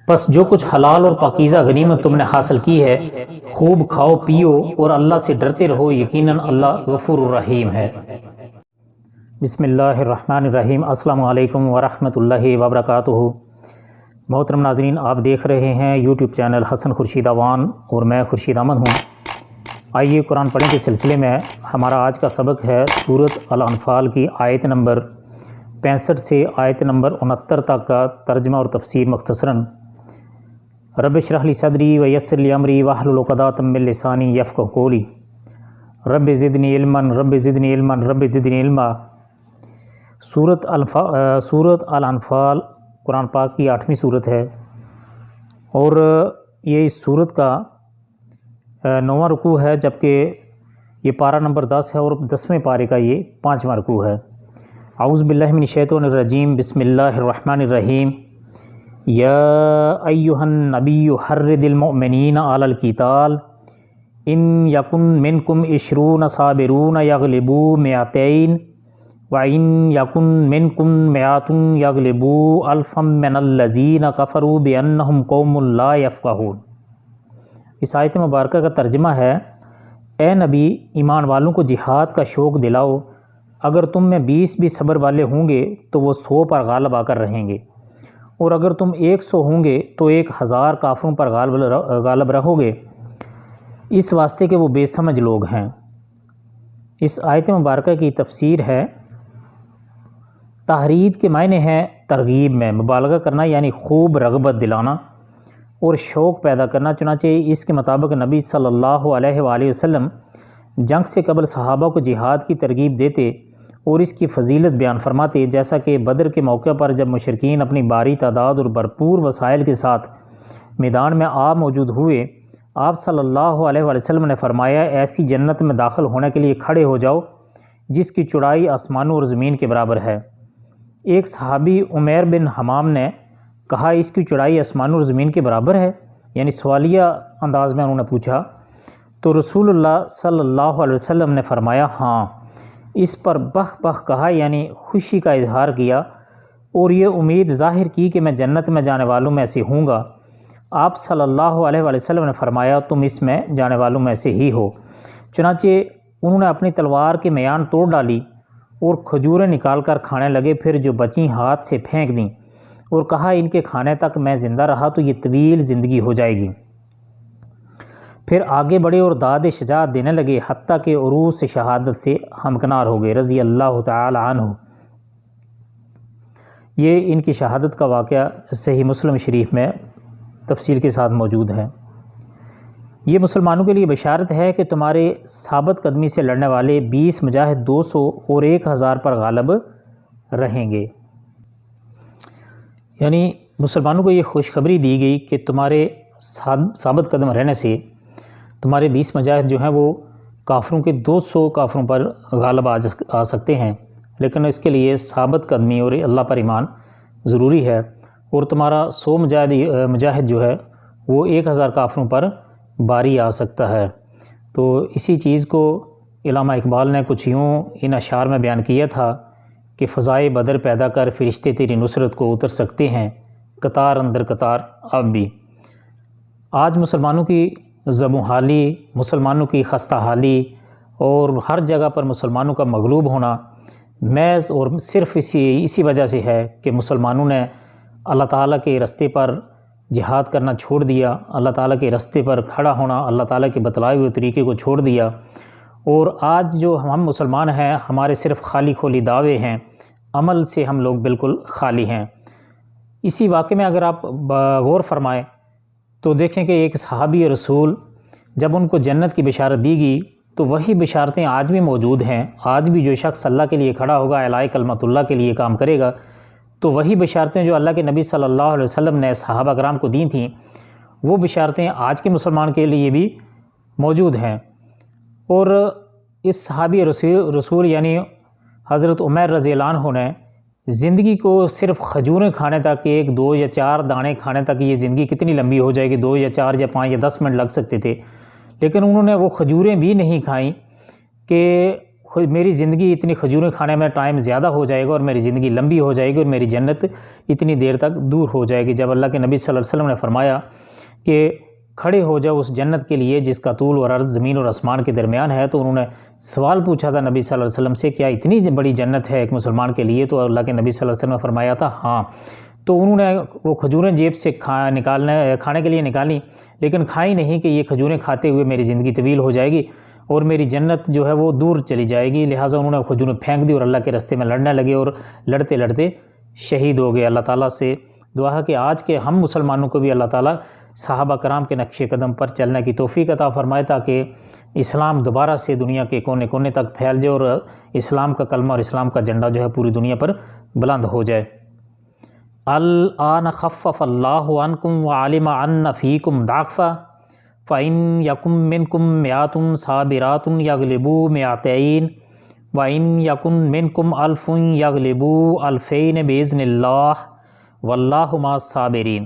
پس جو کچھ حلال اور پاکیزہ غنیمت تم نے حاصل کی ہے خوب کھاؤ پیو اور اللہ سے ڈرتے رہو، یقیناً اللہ غفور الرحیم ہے۔ بسم اللہ الرحمن الرحیم۔ السلام علیکم ورحمۃ اللہ وبرکاتہ۔ محترم ناظرین، آپ دیکھ رہے ہیں یوٹیوب چینل حسن خورشید اوان اور میں خورشید احمد ہوں۔ آئیے قرآن پڑھنے کے سلسلے میں ہمارا آج کا سبق ہے سورۃ الانفال کی آیت نمبر 65 سے آیت نمبر 69 تک کا ترجمہ اور تفسیر مختصراً۔ رب اشرح لی صدری ویسر لی امری واحلل عقدۃ من لسانی یفقہوا قولی۔ رب زدنی علما رب زدنی علما رب زدنی علما۔ سورۃ الانفال قرآن پاک کی 8ویں صورت ہے اور یہ اس صورت کا 9واں رکوع ہے، جبکہ یہ پارہ نمبر 10 ہے اور 10ویں پارے کا یہ 5واں رکوع ہے۔ اعوذ باللہ من الشیطان الرجیم، بسم اللہ الرحمن الرحیم۔ یا ایہا النبی حرض المؤمنین علی القتال ان یکن منکم 20 صابرون یغلبوا 200 وَإِن يَكُن مِّنكُم مِّائَةٌ يَغْلِبُوا أَلْفًا مِّنَ الَّذِينَ كَفَرُوا بِأَنَّهُمْ قَوْمٌ لَّا يَفْقَهُونَ۔ اس آیت مبارکہ کا ترجمہ ہے، اے نبی ایمان والوں کو جہاد کا شوق دلاؤ، اگر تم میں 20 بھی صبر والے ہوں گے تو وہ 100 پر غالب آ کر رہیں گے، اور اگر تم 100 ہوں گے تو 1000 کافروں پر غالب رہو گے، اس واسطے کہ وہ بے سمجھ لوگ ہیں۔ اس آیت مبارکہ کی تفسیر ہے، تحرید کے معنی ہیں ترغیب میں مبالغہ کرنا، یعنی خوب رغبت دلانا اور شوق پیدا کرنا۔ چنانچہ اس کے مطابق نبی صلی اللہ علیہ وآلہ وسلم جنگ سے قبل صحابہ کو جہاد کی ترغیب دیتے اور اس کی فضیلت بیان فرماتے، جیسا کہ بدر کے موقع پر جب مشرکین اپنی بھاری تعداد اور بھرپور وسائل کے ساتھ میدان میں موجود ہوئے، آپ صلی اللہ علیہ وآلہ وسلم نے فرمایا، ایسی جنت میں داخل ہونے کے لیے کھڑے ہو جاؤ جس کی چوڑائی آسمانوں اور زمین کے برابر ہے۔ ایک صحابی عمیر بن حمام نے کہا، اس کی چوڑائی آسمانوں اور زمین کے برابر ہے؟ یعنی سوالیہ انداز میں انہوں نے پوچھا، تو رسول اللہ صلی اللہ علیہ وسلم نے فرمایا ہاں۔ اس پر بخ بخ کہا، یعنی خوشی کا اظہار کیا اور یہ امید ظاہر کی کہ میں جنت میں جانے والوں میں سے ہوں گا۔ آپ صلی اللہ علیہ وآلہ وسلم نے فرمایا، تم اس میں جانے والوں میں سے ہی ہو۔ چنانچہ انہوں نے اپنی تلوار کی میان توڑ ڈالی اور کھجوریں نکال کر کھانے لگے، پھر جو بچیں ہاتھ سے پھینک دیں اور کہا، ان کے کھانے تک میں زندہ رہا تو یہ طویل زندگی ہو جائے گی۔ پھر آگے بڑھے اور داد شجاعت دینے لگے، حتیٰ کہ عروس شہادت سے ہمکنار ہو گئے رضی اللہ تعالی عنہ۔ یہ ان کی شہادت کا واقعہ صحیح مسلم شریف میں تفصیل کے ساتھ موجود ہے۔ یہ مسلمانوں کے لیے بشارت ہے کہ تمہارے ثابت قدمی سے لڑنے والے 20 مجاہد 200 اور 1000 پر غالب رہیں گے۔ یعنی مسلمانوں کو یہ خوشخبری دی گئی کہ تمہارے ثابت قدم رہنے سے تمہارے 20 مجاہد جو ہیں وہ کافروں کے 200 کافروں پر غالب آ سکتے ہیں، لیکن اس کے لیے ثابت قدمی اور اللہ پر ایمان ضروری ہے، اور تمہارا 100 مجاہد جو ہے وہ 1000 کافروں پر باری آ سکتا ہے۔ تو اسی چیز کو علامہ اقبال نے کچھ یوں ان اشعار میں بیان کیا تھا کہ فضائے بدر پیدا کر فرشتے تیری نصرت کو اتر سکتے ہیں، قطار اندر قطار اب بھی۔ آج مسلمانوں کی زبوں حالی، مسلمانوں کی خستہ حالی اور ہر جگہ پر مسلمانوں کا مغلوب ہونا محض اور صرف اسی وجہ سے ہے کہ مسلمانوں نے اللہ تعالیٰ کے راستے پر جہاد کرنا چھوڑ دیا، اللہ تعالیٰ کے راستے پر کھڑا ہونا، اللہ تعالیٰ کے بتلائے ہوئے طریقے کو چھوڑ دیا، اور آج جو ہم مسلمان ہیں ہمارے صرف خالی کھولی دعوے ہیں، عمل سے ہم لوگ بالکل خالی ہیں۔ اسی واقعے میں اگر آپ غور فرمائیں تو دیکھیں کہ ایک صحابی رسول جب ان کو جنت کی بشارت دی گئی تو وہی بشارتیں آج بھی موجود ہیں۔ آج بھی جو شخص اللہ کے لیے کھڑا ہوگا، اعلاء کلمت اللہ کے لیے کام کرے گا، تو وہی بشارتیں جو اللہ کے نبی صلی اللہ علیہ وسلم نے صحابہ کرام کو دی تھیں، وہ بشارتیں آج کے مسلمان کے لیے بھی موجود ہیں۔ اور اس صحابی رسول یعنی حضرت عمیر رضی اللہ عنہ نے زندگی کو صرف کھجوریں کھانے تک، 1 2 یا 4 دانے کھانے تک یہ زندگی کتنی لمبی ہو جائے گی، 2 یا 4 یا 5 یا 10 منٹ لگ سکتے تھے، لیکن انہوں نے وہ کھجوریں بھی نہیں کھائیں کہ میری زندگی اتنی کھجوریں کھانے میں ٹائم زیادہ ہو جائے گا اور میری زندگی لمبی ہو جائے گی اور میری جنت اتنی دیر تک دور ہو جائے گی۔ جب اللہ کے نبی صلی اللہ علیہ وسلم نے فرمایا کہ کھڑے ہو جاؤ اس جنت کے لیے جس کا طول اور عرض زمین اور آسمان کے درمیان ہے، تو انہوں نے سوال پوچھا تھا نبی صلی اللہ علیہ وسلم سے، کیا اتنی بڑی جنت ہے ایک مسلمان کے لیے؟ تو اللہ کے نبی صلی اللہ علیہ وسلم نے فرمایا تھا ہاں۔ تو انہوں نے وہ کھجوریں جیب سے کھانے کے لیے نکالی، لیکن کھائی نہیں کہ یہ کھجوریں کھاتے ہوئے میری زندگی طویل ہو جائے گی اور میری جنت جو ہے وہ دور چلی جائے گی، لہٰذا انہوں نے کھجوریں پھینک دی اور اللہ کے راستے میں لڑنے لگے اور لڑتے لڑتے شہید ہو گئے۔ اللہ تعالیٰ سے دعا ہے کہ آج کے ہم مسلمانوں کو بھی اللہ تعالیٰ صحابہ کرام کے نقش قدم پر چلنے کی توفیق عطا فرمائے تاکہ اسلام دوبارہ سے دنیا کے کونے کونے تک پھیل جائے اور اسلام کا کلمہ اور اسلام کا جھنڈا جو ہے پوری دنیا پر بلند ہو جائے۔ الآن خفف اللہ عنکم وعلم ان فیکم ضعفا فإن یکم منکم مئات صابرات یغلبوا مئتین وإن یکن منکم الف یغلبوا الفین بإذن اللہ واللہ مع الصابرین۔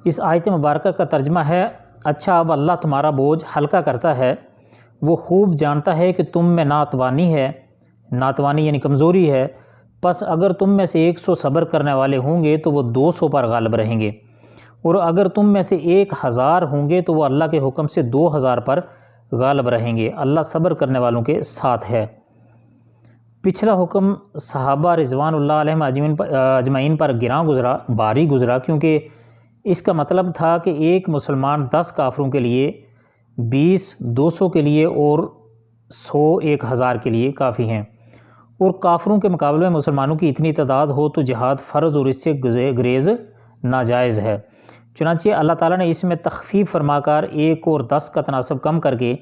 اس آیت مبارکہ کا ترجمہ ہے، اچھا اب اللہ تمہارا بوجھ ہلکا کرتا ہے، وہ خوب جانتا ہے کہ تم میں ناتوانی ہے، ناتوانی یعنی کمزوری ہے، پس اگر تم میں سے 100 صبر کرنے والے ہوں گے تو وہ 200 پر غالب رہیں گے، اور اگر تم میں سے 1000 ہوں گے تو وہ اللہ کے حکم سے 2000 پر غالب رہیں گے، اللہ صبر کرنے والوں کے ساتھ ہے۔ پچھلا حکم صحابہ رضوان اللہ علیہم اجمعین پر گراں گزرا، بھاری گزرا، کیونکہ اس کا مطلب تھا کہ ایک مسلمان 10 کافروں کے لیے، 20 200 کے لیے اور 100 1000 کے لیے کافی ہیں، اور کافروں کے مقابلے میں مسلمانوں کی اتنی تعداد ہو تو جہاد فرض اور اس سے گریز ناجائز ہے۔ چنانچہ اللہ تعالیٰ نے اس میں تخفیف فرما کر 1 اور 10 کا تناسب کم کر کے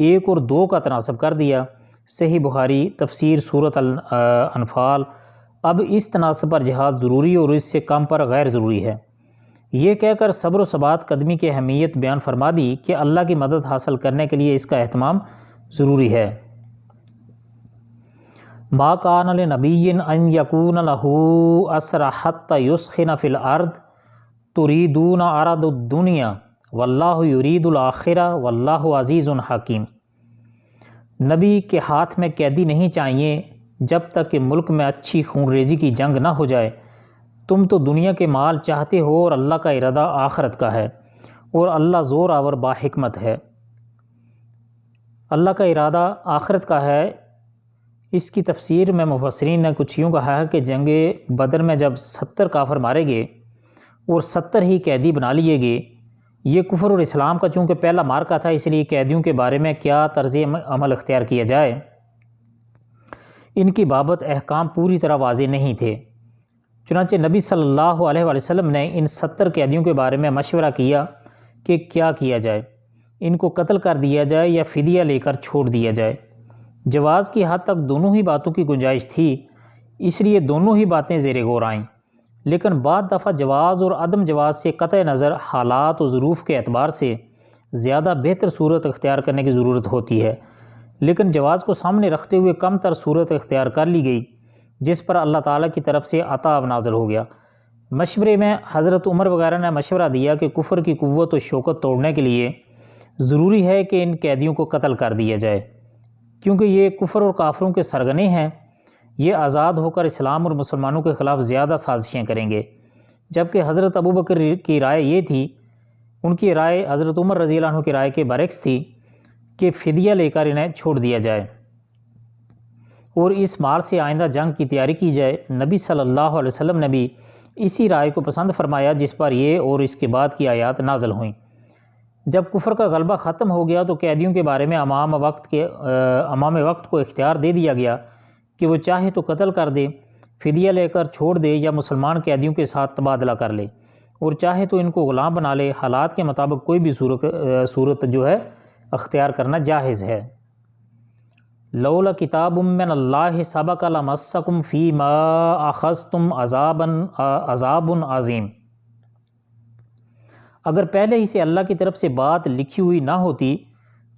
1 اور 2 کا تناسب کر دیا۔ صحیح بخاری تفسیر سورۃ الانفال۔ اب اس تناسب پر جہاد ضروری اور اس سے کم پر غیر ضروری ہے۔ یہ کہہ کر صبر و ثبات قدمی کی اہمیت بیان فرما دی کہ اللہ کی مدد حاصل کرنے کے لیے اس کا اہتمام ضروری ہے۔ ما کان لنبی ان یکون لہ اسرى حتى یسخن فی الارض تریدون عرض الدنیا واللہ یرید الآخرہ واللہ عزیز حکیم۔ نبی کے ہاتھ میں قیدی نہیں چاہیے جب تک کہ ملک میں اچھی خون ریزی کی جنگ نہ ہو جائے۔ تم تو دنیا کے مال چاہتے ہو اور اللہ کا ارادہ آخرت کا ہے، اور اللہ زور آور با حکمت ہے۔ اللہ کا ارادہ آخرت کا ہے، اس کی تفسیر میں مفسرین نے کچھ یوں کہا ہے کہ جنگ بدر میں جب 70 کافر مارے گئے اور 70 ہی قیدی بنا لیے گئے، یہ کفر اور اسلام کا چونکہ پہلا مارکا تھا، اس لیے قیدیوں کے بارے میں کیا طرز عمل اختیار کیا جائے ان کی بابت احکام پوری طرح واضح نہیں تھے۔ چنانچہ نبی صلی اللہ علیہ وآلہ وسلم نے ان 70 قیدیوں کے بارے میں مشورہ کیا کہ کیا کیا جائے، ان کو قتل کر دیا جائے یا فدیہ لے کر چھوڑ دیا جائے۔ جواز کی حد تک دونوں ہی باتوں کی گنجائش تھی، اس لیے دونوں ہی باتیں زیر غور آئیں، لیکن بعض دفعہ جواز اور عدم جواز سے قطع نظر حالات و ظروف کے اعتبار سے زیادہ بہتر صورت اختیار کرنے کی ضرورت ہوتی ہے، لیکن جواز کو سامنے رکھتے ہوئے کم تر صورت اختیار کر لی گئی جس پر اللہ تعالیٰ کی طرف سے عطا نازل ہو گیا۔ مشورے میں حضرت عمر وغیرہ نے مشورہ دیا کہ کفر کی قوت و شوکت توڑنے کے لیے ضروری ہے کہ ان قیدیوں کو قتل کر دیا جائے، کیونکہ یہ کفر اور کافروں کے سرغنے ہیں، یہ آزاد ہو کر اسلام اور مسلمانوں کے خلاف زیادہ سازشیں کریں گے۔ جبکہ حضرت ابوبکر کی رائے یہ تھی، ان کی رائے حضرت عمر رضی اللہ عنہ کی رائے کے برعکس تھی کہ فدیہ لے کر انہیں چھوڑ دیا جائے اور اس مال سے آئندہ جنگ کی تیاری کی جائے۔ نبی صلی اللہ علیہ وسلم نے بھی اسی رائے کو پسند فرمایا جس پر یہ اور اس کے بعد کی آیات نازل ہوئیں۔ جب کفر کا غلبہ ختم ہو گیا تو قیدیوں کے بارے میں امام وقت کو اختیار دے دیا گیا کہ وہ چاہے تو قتل کر دے، فدیہ لے کر چھوڑ دے یا مسلمان قیدیوں کے ساتھ تبادلہ کر لے، اور چاہے تو ان کو غلام بنا لے۔ حالات کے مطابق کوئی بھی صورت جو ہے اختیار کرنا جائز ہے۔ لولا کتاب من اللہ سبق لمسکم فیما اخذتم عذاب عظیم۔ اگر پہلے ہی سے اللہ کی طرف سے بات لکھی ہوئی نہ ہوتی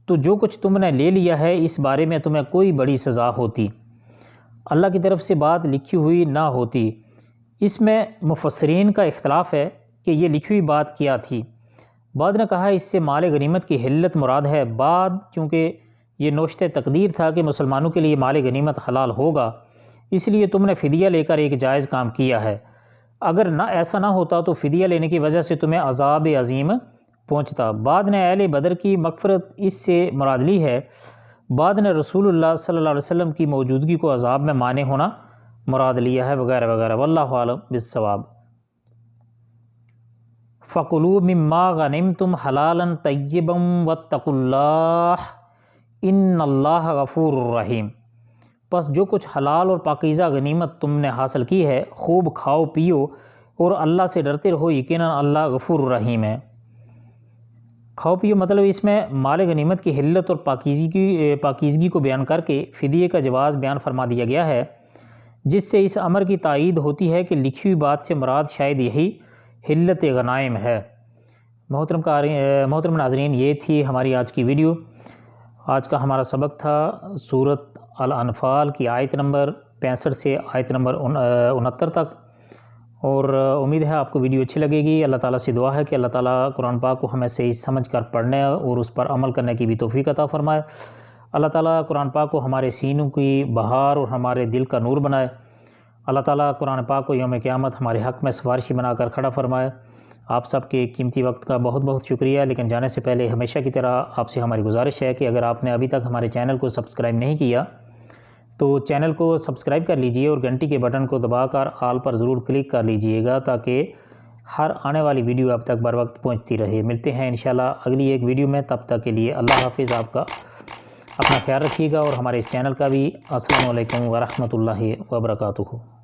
تو جو کچھ تم نے لے لیا ہے اس بارے میں تمہیں کوئی بڑی سزا ہوتی۔ اللہ کی طرف سے بات لکھی ہوئی نہ ہوتی، اس میں مفسرین کا اختلاف ہے کہ یہ لکھی ہوئی بات کیا تھی۔ بعض نے کہا اس سے مال غنیمت کی حلت مراد ہے، بعد چونکہ یہ نوشت تقدیر تھا کہ مسلمانوں کے لیے مال غنیمت حلال ہوگا، اس لیے تم نے فدیہ لے کر ایک جائز کام کیا ہے۔ اگر نہ ایسا نہ ہوتا تو فدیہ لینے کی وجہ سے تمہیں عذاب عظیم پہنچتا۔ بعد نے اہل بدر کی مغفرت اس سے مراد لی ہے، بعد نے رسول اللہ صلی اللہ علیہ وسلم کی موجودگی کو عذاب میں مانع ہونا مراد لیا ہے، وغیرہ وغیرہ۔ واللہ اعلم بالصواب۔ فَكُلُوا مِمَّا غَنِمْتُمْ حَلَالًا طَيِّبًا وَاتَّقُوا اللَّهَ إِنَّ اللَّهَ غَفُورٌ رَحِيمٌ۔ پس جو کچھ حلال اور پاکیزہ غنیمت تم نے حاصل کی ہے خوب کھاؤ پیو اور اللہ سے ڈرتے رہو، یقیناً اللہ غفور الرحیم ہے۔ کھاؤ پیو مطلب اس میں مال غنیمت کی حلت اور پاکیزگی کو بیان کر کے فدیے کا جواز بیان فرما دیا گیا ہے، جس سے اس امر کی تائید ہوتی ہے کہ لکھی ہوئی بات سے مراد شاید یہی حلت غنائم ہے۔ محترم ناظرین، یہ تھی ہماری آج کی ویڈیو۔ آج کا ہمارا سبق تھا سورۃ الانفال کی آیت نمبر 65 سے آیت نمبر 69 تک، اور امید ہے آپ کو ویڈیو اچھی لگے گی۔ اللہ تعالیٰ سے دعا ہے کہ اللہ تعالیٰ قرآن پاک کو ہمیں صحیح سمجھ کر پڑھنے اور اس پر عمل کرنے کی بھی توفیق عطا فرمائے۔ اللہ تعالیٰ قرآن پاک کو ہمارے سینوں کی بہار اور ہمارے دل کا نور بنائے۔ اللہ تعالیٰ قرآن پاک کو یوم قیامت ہمارے حق میں سفارشی بنا کر کھڑا فرمائے۔ آپ سب کے قیمتی وقت کا بہت بہت شکریہ، لیکن جانے سے پہلے ہمیشہ کی طرح آپ سے ہماری گزارش ہے کہ اگر آپ نے ابھی تک ہمارے چینل کو سبسکرائب نہیں کیا تو چینل کو سبسکرائب کر لیجئے اور گھنٹی کے بٹن کو دبا کر آل پر ضرور کلک کر لیجئے گا تاکہ ہر آنے والی ویڈیو آپ تک بر وقت پہنچتی رہے۔ ملتے ہیں انشاءاللہ اگلی ایک ویڈیو میں، تب تک کے لیے اللہ حافظ۔ آپ کا اپنا خیال رکھیے گا اور ہمارے اس چینل کا بھی۔ السلام علیکم ورحمۃ اللہ وبرکاتہ۔